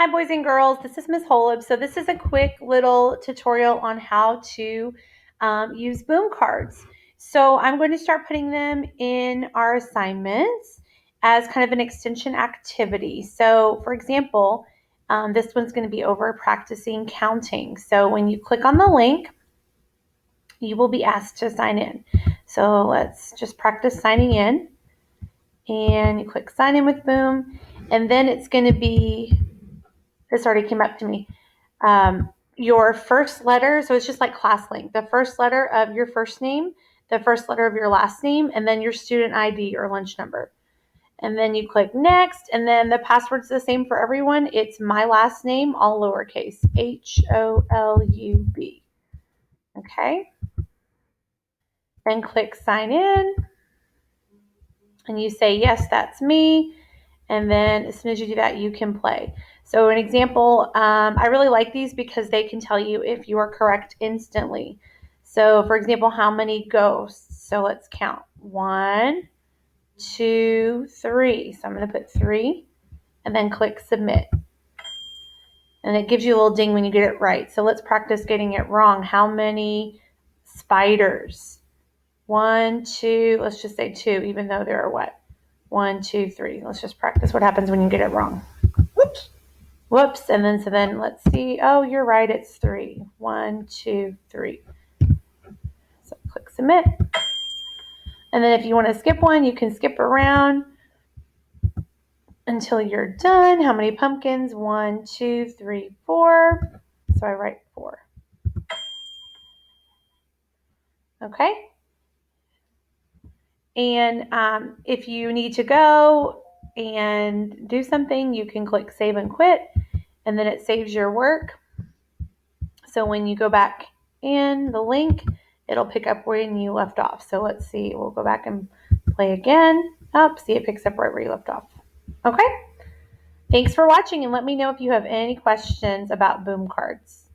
Hi, boys and girls. This is Ms. Holub. So this is a quick little tutorial on how to use boom cards. So I'm going to start putting them in our assignments as kind of an extension activity. So for example, this one's going to be over practicing counting. So when you click on the link, you will be asked to sign in. So let's just practice signing in. And you click sign in with Boom. And then it's going to be, this already came up to me, your first letter. So it's just like ClassLink. The first letter of your first name, the first letter of your last name, and then your student ID or lunch number. And then you click next, and then the password's the same for everyone. It's my last name, all lowercase, HOLUB. Okay. Then click sign in, and you say, yes, that's me. And then as soon as you do that, you can play. So an example, I really like these because they can tell you if you are correct instantly. So for example, how many ghosts? So let's count. 1, 2, 3. So I'm going to put 3 and then click submit. And it gives you a little ding when you get it right. So let's practice getting it wrong. How many spiders? 1, 2, let's just say 2, even though there are what? 1, 2, 3. Let's just practice what happens when you get it wrong. Whoops. And then let's see. Oh, you're right. It's 3. 1, 2, 3. So click submit. And then if you want to skip one, you can skip around until you're done. How many pumpkins? 1, 2, 3, 4. So I write 4. Okay. And if you need to go and do something, you can click save and quit, and then it saves your work. So when you go back in the link, it'll pick up where you left off. So let's see, we'll go back and play again. See, it picks up right where you left off. Okay. Thanks for watching, and let me know if you have any questions about boom cards.